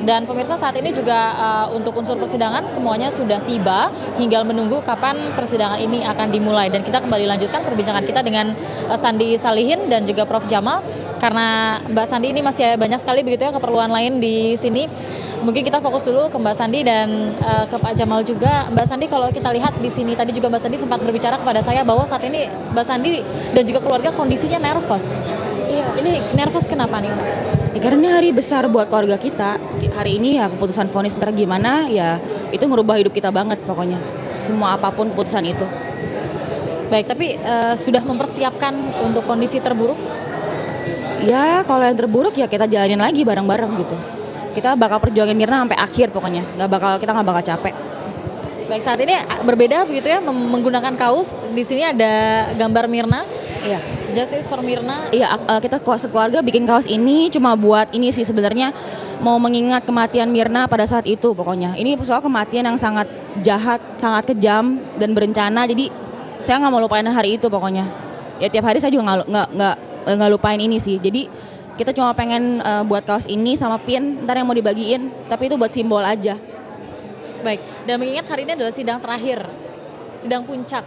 Dan pemirsa, saat ini juga untuk unsur persidangan semuanya sudah tiba, tinggal menunggu kapan persidangan ini akan dimulai. Dan kita kembali lanjutkan perbincangan kita dengan Sandi Salihin dan juga Prof Jamal, karena Mbak Sandi ini masih banyak sekali begitu ya keperluan lain di sini. Mungkin kita fokus dulu ke Mbak Sandi dan ke Pak Jamal juga. Mbak Sandi, kalau kita lihat di sini tadi juga Mbak Sandi sempat berbicara kepada saya bahwa saat ini Mbak Sandi dan juga keluarga kondisinya nervous. Iya. Ini nervous kenapa nih? Ya, karena ini hari besar buat keluarga kita. Hari ini ya keputusan vonis ntar gimana ya itu ngerubah hidup kita banget pokoknya. Semua apapun keputusan itu. Baik, tapi sudah mempersiapkan untuk kondisi terburuk? Ya kalau yang terburuk ya kita jalanin lagi bareng-bareng gitu. Kita bakal perjuangin Mirna sampai akhir pokoknya. Kita nggak bakal capek. Baik, saat ini berbeda begitu ya menggunakan kaos. Di sini ada gambar Mirna. Iya. Justice for Mirna. Iya, kita sekeluarga bikin kaos ini cuma buat ini sih sebenarnya mau mengingat kematian Mirna pada saat itu pokoknya. Ini soal kematian yang sangat jahat, sangat kejam dan berencana. Jadi saya nggak mau lupain hari itu pokoknya. Ya tiap hari saya juga nggak lupain ini sih. Jadi kita cuma pengen buat kaos ini sama pin ntar yang mau dibagiin. Tapi itu buat simbol aja. Baik, dan mengingat hari ini adalah sidang terakhir, sidang puncak.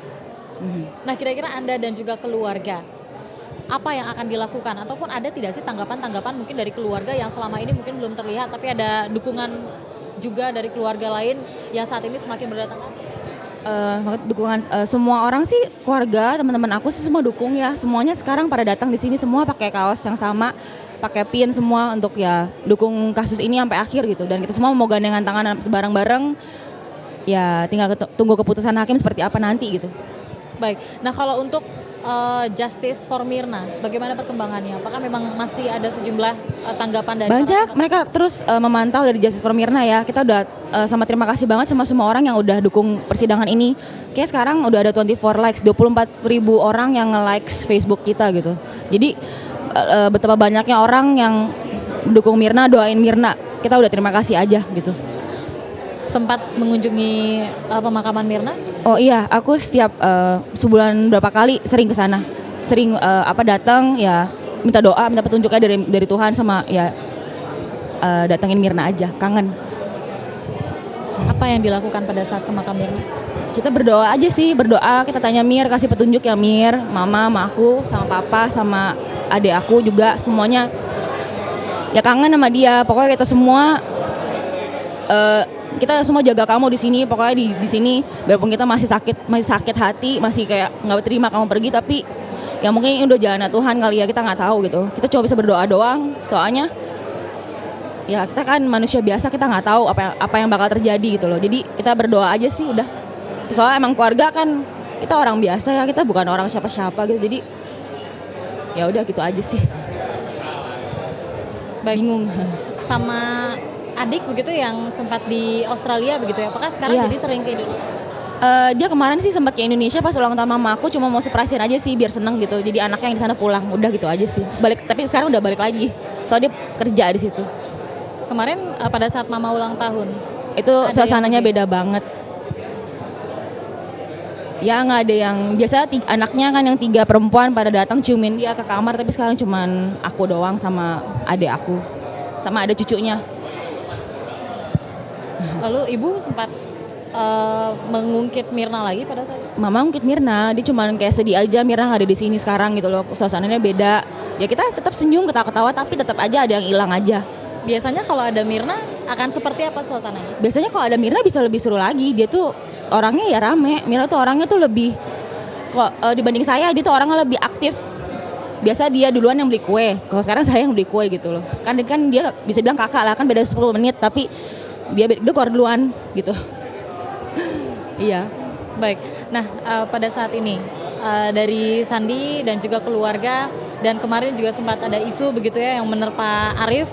Nah, kira-kira Anda dan juga keluarga, apa yang akan dilakukan? Ataupun ada tidak sih tanggapan-tanggapan mungkin dari keluarga yang selama ini mungkin belum terlihat, tapi ada dukungan juga dari keluarga lain yang saat ini semakin berdatangan? Dukungan semua orang sih, keluarga, teman-teman aku sih semua dukung ya. Semuanya sekarang pada datang di sini semua pakai kaos yang sama, pakai pin semua untuk ya dukung kasus ini sampai akhir gitu. Dan kita semua mau gandengan tangan bareng-bareng. Ya tinggal tunggu keputusan hakim seperti apa nanti gitu. Baik, nah kalau untuk Justice for Mirna, bagaimana perkembangannya? Apakah memang masih ada sejumlah tanggapan dari banyak? Mereka terus memantau dari Justice for Mirna ya. Kita udah sama terima kasih banget sama semua orang yang udah dukung persidangan ini. Kayak sekarang udah ada 24 likes, 24.000 orang yang nge-likes Facebook kita gitu. Jadi betapa banyaknya orang yang dukung Mirna, doain Mirna. Kita udah terima kasih aja gitu. Sempat mengunjungi pemakaman Mirna? Oh iya, aku setiap sebulan berapa kali sering ke sana. Sering datang ya minta doa, minta petunjuknya dari Tuhan sama ya datengin Mirna aja, kangen. Apa yang dilakukan pada saat ke makam Mirna? Kita berdoa aja sih, berdoa, kita tanya Mir, kasih petunjuk ya Mir, mama, sama aku, sama papa, sama adik aku juga semuanya. Ya kangen sama dia, pokoknya kita semua kita semua jaga kamu di sini, pokoknya di sini walaupun kita masih sakit hati, masih kayak nggak terima kamu pergi, tapi ya mungkin ini udah jalannya Tuhan kali ya, kita nggak tahu gitu. Kita cuma bisa berdoa doang, soalnya ya kita kan manusia biasa, kita nggak tahu apa yang bakal terjadi gitu loh. Jadi kita berdoa aja sih udah. Soalnya emang keluarga kan kita orang biasa ya, kita bukan orang siapa-siapa gitu. Jadi ya udah gitu aja sih. Bingung. Sama adik begitu yang sempat di Australia begitu ya, apakah sekarang jadi sering ke Indonesia? Dia kemarin sih sempat ke Indonesia pas ulang tahun mama aku, cuma mau surprisein aja sih biar seneng gitu. Jadi anaknya yang di sana pulang, udah gitu aja sih. Tapi sekarang udah balik lagi, soalnya dia kerja di situ. Kemarin pada saat mama ulang tahun, itu suasananya beda banget. Ya nggak ada yang biasa anaknya kan yang 3 perempuan pada datang ciumin dia ke kamar, tapi sekarang cuman aku doang sama adik aku, sama ada cucunya. Lalu ibu sempat mengungkit Mirna lagi pada saat itu? Mama ngungkit Mirna, dia cuman kayak sedih aja Mirna nggak ada di sini sekarang gitu loh, suasananya beda. Ya kita tetap senyum, ketawa-ketawa, tapi tetap aja ada yang hilang aja. Biasanya kalau ada Mirna akan seperti apa suasananya? Biasanya kalau ada Mirna bisa lebih seru lagi, dia tuh orangnya ya rame. Mirna tuh orangnya tuh lebih dibanding saya, dia tuh orangnya lebih aktif. Biasa dia duluan yang beli kue, kalau sekarang saya yang beli kue gitu loh. Kan dia bisa bilang kakak lah, kan beda 10 menit, tapi dia keluar duluan gitu. Iya. Baik, nah pada saat ini dari Sandi dan juga keluarga, dan kemarin juga sempat ada isu begitu ya yang menerpa Arief,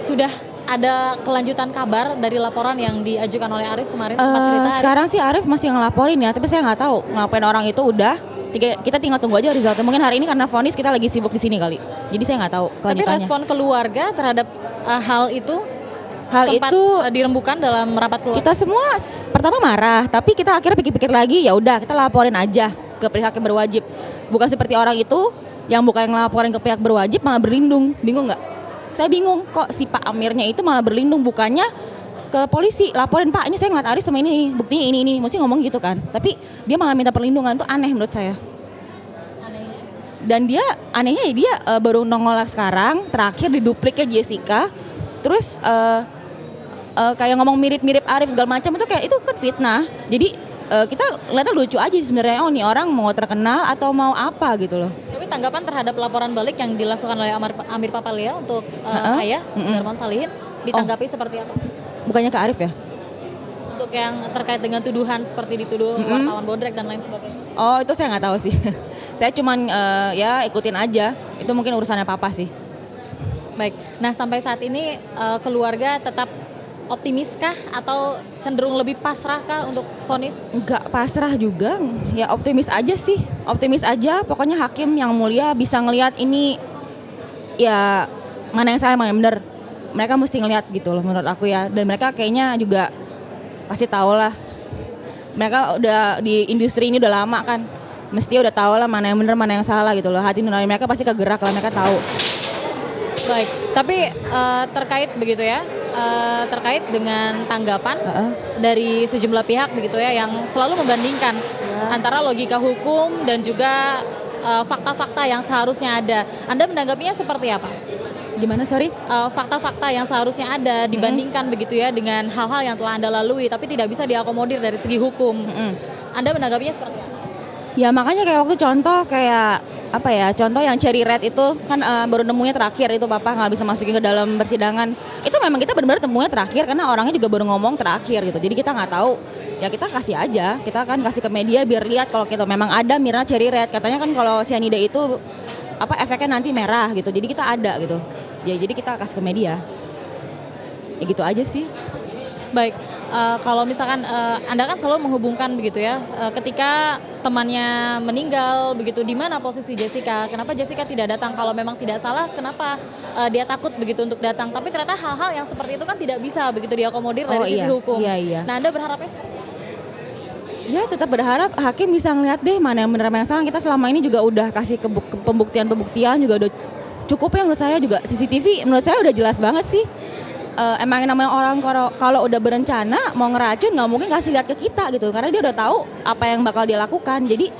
sudah ada kelanjutan kabar dari laporan yang diajukan oleh Arief kemarin sempat cerita? Sekarang sih Arief masih ngelaporin ya, tapi saya nggak tahu ngapain orang itu udah. Kita tinggal tunggu aja resultnya. Mungkin hari ini karena vonis kita lagi sibuk di sini kali. Jadi saya nggak tahu kelanjutannya. Tapi respon keluarga terhadap hal itu sempat dirembukan dalam rapat keluarga? Kita semua pertama marah, tapi kita akhirnya pikir-pikir lagi, ya udah kita laporin aja ke pihak yang berwajib. Bukan seperti orang itu yang bukan yang ngelaporin ke pihak berwajib malah berlindung, bingung nggak? Saya bingung kok si Pak Amirnya itu malah berlindung, bukannya ke polisi laporin, Pak ini saya ngeliat Aris sama ini buktinya ini, mesti ngomong gitu kan, tapi dia malah minta perlindungan. Itu aneh menurut saya. Anehnya? Dan dia anehnya ya dia baru nongol sekarang, terakhir di dupliknya Jessica, terus kayak ngomong mirip-mirip Arif segala macam, itu kayak itu kan fitnah. Jadi kita lihatnya lucu aja sebenarnya, oh nih orang mau terkenal atau mau apa gitu loh. Tapi tanggapan terhadap laporan balik yang dilakukan oleh Amir Papalia untuk ayah Darmawan Salihin ditanggapi seperti apa? Bukannya ke Arif ya? Untuk yang terkait dengan tuduhan seperti dituduh wartawan bodrek dan lain sebagainya. Oh itu saya nggak tahu sih. Saya cuman ya ikutin aja. Itu mungkin urusannya papa sih. Baik. Nah sampai saat ini keluarga tetap optimiskah atau cenderung lebih pasrahkah untuk vonis? Nggak pasrah juga. Ya optimis aja sih. Optimis aja. Pokoknya hakim yang mulia bisa ngelihat ini ya mana yang salah mana yang benar. Mereka mesti ngelihat gitu loh menurut aku ya. Dan mereka kayaknya juga pasti tahu lah. Mereka udah di industri ini udah lama kan. Mesti udah tahu lah mana yang benar mana yang salah gitu loh. Hati nurani mereka pasti kegerak lah, mereka tahu. Baik, tapi terkait begitu ya, terkait dengan tanggapan dari sejumlah pihak begitu ya yang selalu membandingkan antara logika hukum dan juga fakta-fakta yang seharusnya ada. Anda menanggapinya seperti apa? Gimana sorry? Fakta-fakta yang seharusnya ada dibandingkan begitu ya dengan hal-hal yang telah Anda lalui tapi tidak bisa diakomodir dari segi hukum. Anda menanggapinya seperti apa? Ya makanya kayak waktu contoh kayak apa ya, contoh yang cherry red itu kan baru nemunya terakhir itu papa nggak bisa masukin ke dalam persidangan. Itu memang kita benar-benar temunya terakhir karena orangnya juga baru ngomong terakhir gitu. Jadi kita nggak tahu. Ya kita kasih aja, kita kan kasih ke media biar lihat kalau kita memang ada Mirna cherry red. Katanya kan kalau cyanida itu apa efeknya nanti merah gitu. Jadi kita ada gitu. Ya jadi kita kasih ke media. Ya gitu aja sih. Baik, kalau misalkan Anda kan selalu menghubungkan begitu ya, ketika temannya meninggal begitu, di mana posisi Jessica? Kenapa Jessica tidak datang? Kalau memang tidak salah, kenapa dia takut begitu untuk datang? Tapi ternyata hal-hal yang seperti itu kan tidak bisa begitu diakomodir dari sisi hukum. Iya. Nah, Anda berharapnya seperti apa? Ya tetap berharap hakim bisa ngeliat deh mana yang benar mana yang salah. Kita selama ini juga udah kasih pembuktian juga udah cukup ya menurut saya juga. CCTV menurut saya udah jelas banget sih. Emang namanya orang kalau udah berencana mau ngeracun nggak mungkin kasih lihat ke kita gitu karena dia udah tahu apa yang bakal dia lakukan, jadi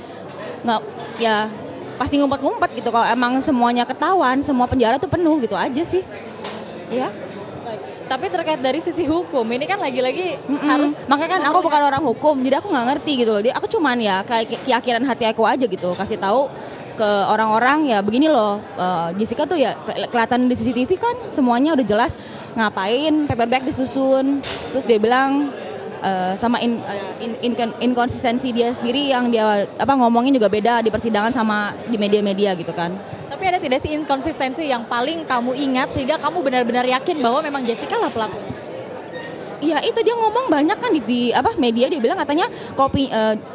nggak ya pasti ngumpet-ngumpet gitu. Kalau emang semuanya ketahuan semua penjara tuh penuh gitu aja sih ya. Baik. Tapi terkait dari sisi hukum ini kan lagi-lagi harus, makanya kan aku bukan orang hukum jadi aku nggak ngerti gitu loh. Aku cuman ya kayak keyakinan hati aku aja gitu, kasih tahu ke orang-orang ya begini loh, Jessica tuh ya kelihatan di CCTV kan semuanya udah jelas ngapain paper bag disusun, terus dia bilang sama inkonsistensi dia sendiri yang dia ngomongin juga beda di persidangan sama di media-media gitu kan. tapi ada tidak sih inkonsistensi yang paling kamu ingat sehingga kamu benar-benar yakin bahwa memang Jessica lah pelakunya? Iya itu dia ngomong banyak kan di media, dia bilang katanya kopi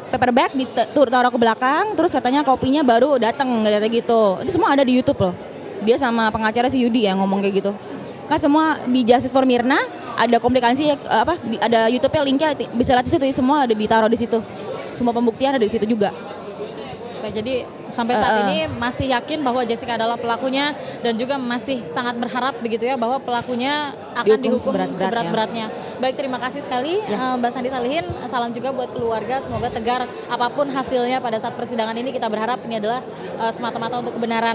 paper bag ditaruh ke belakang, terus katanya kopinya baru datang kayak gitu. Itu semua ada di YouTube loh. Dia sama pengacara si Yudi yang ngomong kayak gitu. Kan semua di Justice for Mirna ada komplikasi ada YouTube-nya linknya bisa lihat di situ, semua ada ditaruh di situ. Semua pembuktian ada di situ juga. Oke, jadi sampai saat ini masih yakin bahwa Jessica adalah pelakunya dan juga masih sangat berharap begitu ya bahwa pelakunya akan dihukum seberat-beratnya. Baik, terima kasih sekali Mbak Sandi Salihin. Salam juga buat keluarga, semoga tegar apapun hasilnya pada saat persidangan ini. Kita berharap ini adalah semata-mata untuk kebenaran.